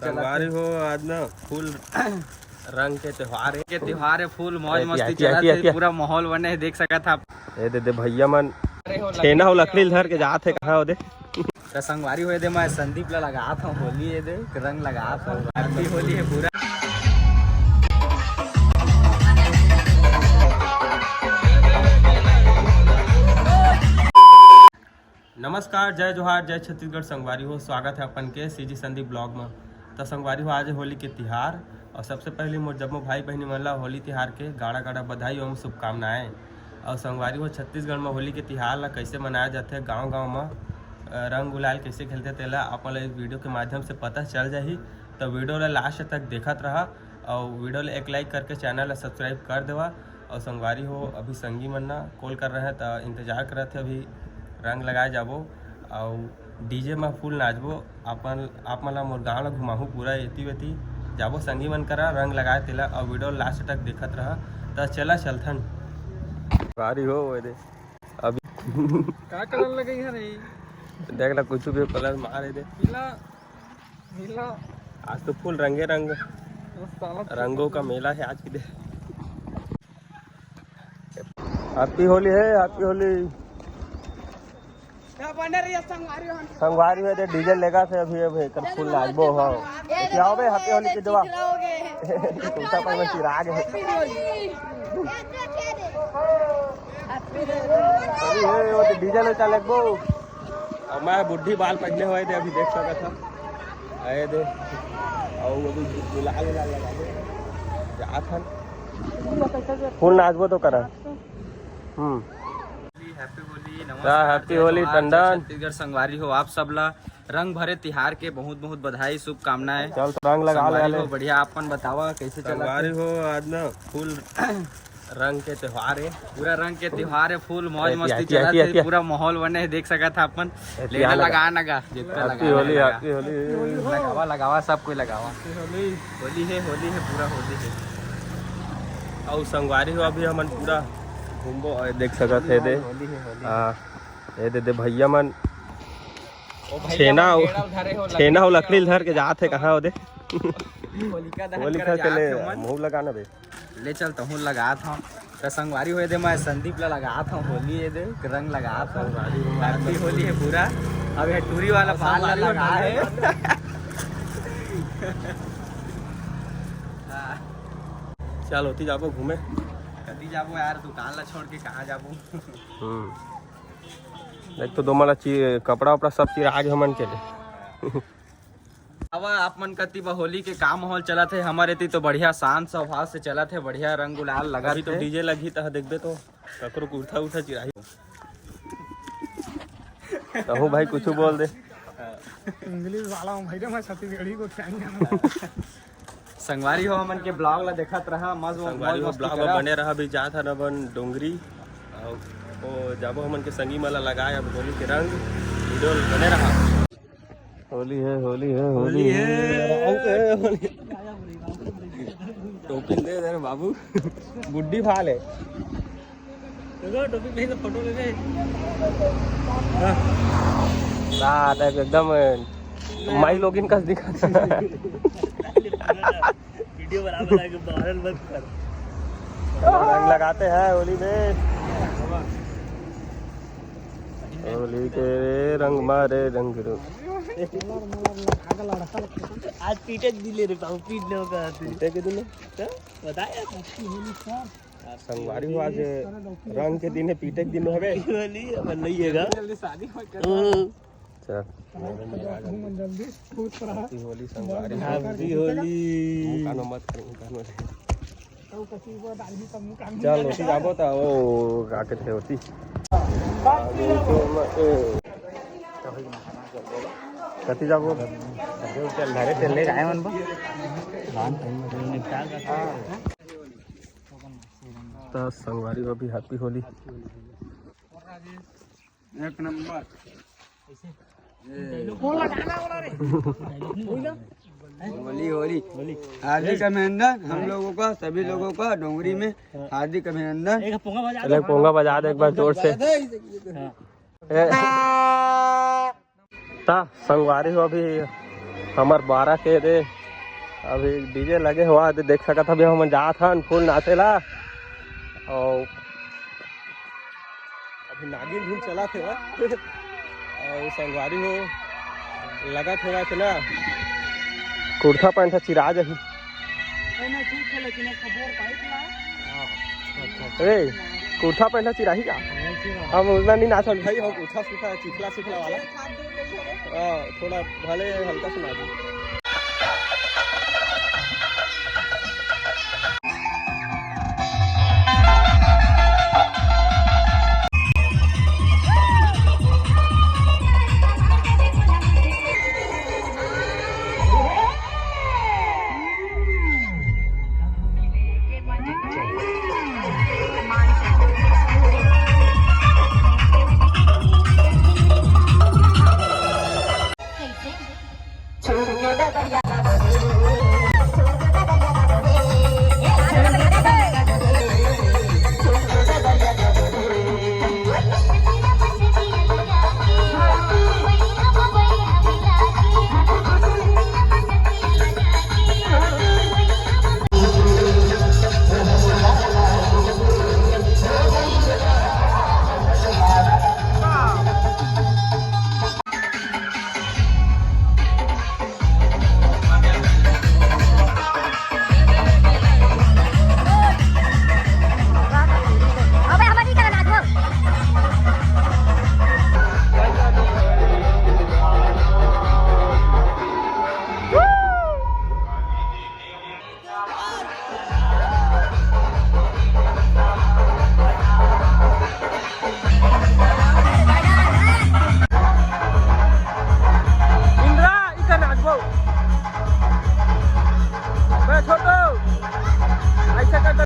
संगवारी हो आज ना फुल रंग के त्योहार है फुल मौज मस्ती चला थे, पूरा माहौल बने है, देख सका था। दे भैया मन छेना हो लकड़ी धर के जात है कहाँ दे तो संगवारी हो दे मैं संदीप ला लगा था होली है दे रंग लगा था हैप्पी होली है पूरा। नमस्कार, जय जोहार, जय छत्तीसगढ़। संगवारी हो स्वागत है अपन के सीजी संदीप ब्लॉग में। तो संगवारी हो आज है होली के तिहार और सबसे पहले मोर जब भाई बहनी मन ला होली तिहार के गाड़ा गाड़ा बधाई एवं शुभकामनाएं। और संगवारी हो छत्तीसगढ़ में होली के तिहार ला कैसे मनाया जाता है, गाँव गाँव में रंग गुलाल कैसे खेलते तेला अपन इस वीडियो के माध्यम से पता चल जाही। तो वीडियो ला लास्ट तक देखत रहा और वीडियो ला एक लाइक करके चैनल ला सब्सक्राइब कर देवा। और संगवारी हो अभी संगी मन ना कॉल कर रहे हैं तो इंतजार कर रहे थे, अभी रंग लगाए जाबो और डीजे में फुल नाचबो। आप मन मोर गाँव ला घुमाहूँ पूरा एती वेती जाबो, संगी मन करा रंग लगाए तेला और वीडियो लास्ट तक देखत रहा। तो चला चलथन भारी हो दे अभी का कलर लगे है रे, देख ला कुछ भी कलर मारे दे पीला नीला। आज तो फुल रंगे रंग रंगों का मेला है आज की दे। हैप्पी होली है, हैप्पी होली। संगवारी है डीजल लेगा से अभी अभी कर फुल नाचबो हो क्या हो बे हैप्पी होली के जवाब तुमसा पर में चिराग है अभी है वो डीजल चल लेबो। और मैं बुढ़ी बाल पहले हुए थे अभी देख सका था आए दे और वो भी गुलाल लगा दे जाथन फुल नाचबो तो करा। Happy Holi, happy Holi Tandon. छत्तीसगढ़ संगवारी हो आप सब ला रंग भरे तिहार के बहुत बहुत बधाई शुभकामनाएं। चल तो रंग लगा ले बढ़िया। अपन बतावा कैसे चला संगवारी हो आज ना फुल रंग के त्योहार है, पूरा रंग के त्योहार है, फुल मौज मस्ती चला थे, पूरा माहौल बने है, देख सका था अपन। लेना लगा नगा हैप्पी होली, हैप्पी होली लगावा लगावा सब कोई लगावा। होली होली है पूरा होली है। और संगवारी हो अभी हमन पूरा घूमबो देख सकत है दे ये दे भैया मन छेना हो लकड़ी धर के जात है कहाँ दे होलिका के ले मुंह लगाना बे ले चल तो हूँ लगा था। तो संगवारी हो दे मैं संदीप ला लगा था होली है दे रंग लगा था हैप्पी होली है पूरा। अब ये टूरी वाला बाल ला लगा है चल होती जाबो घूमे कभी जाबो यार, दुकान ला छोड़ के कहाँ जाबो। एक तो दो मला कपड़ा वपड़ा सब चीज आज हमन के ले अब आप मन कति होली के काम माहौल चला थे, हमारे थी तो बढ़िया शांत स्वभाव से चला थे, बढ़िया रंग गुलाल लगा। अभी तो डीजे लगी तो देखबे तो ककरो को उठा उठा चिराही तो भाई कुछ बोल दे इंग्लिश वाला हूं भाई रे, मैं छत्तीसगढ़ी को संगवारी हो हमन के ब्लॉग ला देखत रहा, मस्त ब्लॉग में बने रहा। भी जात है नबन डोंगरी और जाबो हमन के संगी माला लगाए अब होली के रंग वीडियो बने रहा। होली है, होली है, होली है टोपी दे दे बाबू बुड्ढी फाल है टोपी तो फोटो ले रात एकदम माई लोगिन का दिखा वीडियो बराबर आके वायरल मत कर। रंग लगाते हैं होली में, होली के रंग मारे रंग आज पीटे दिले रे बाबू, पीट लो का पीटे के दिन बताया होली का संगवारी हो आज रंग के दिन है, पीटे के दिन है होली अब नहीं हैगा जल्दी शादी चल जल्दी होली संगवारी हैप्पी होली कानो मत कानो चल होती जाबो तो ओ आके थे होती कति जाबो चल घरे चलने जाए मन बा तो संगवारी हो भी हैप्पी होली एक नंबर होली होली हार्दिक अभिनंदन हम लोगों का, सभी लोगों का डोंगरी में हार्दिक अभिनंदन। पोंगा बजा दे एक बार जोर से। ता संगवारी हो अभी हमार 12 के दे अभी डीजे लगे हुआ दे देख सकत अभी हम जात हन फुल नाचेला और अभी नागिन धुन चला थे और संगवारी हो लगा थे ना कुर्ता पैंट चिरा जाही ए कुर्ता पैंट चिराही का हम उतना नहीं नाचन भाई हम कुर्ता सूखा चिखला वाला थोड़ा भले हल्का सुना दो छोटो ऐसा कर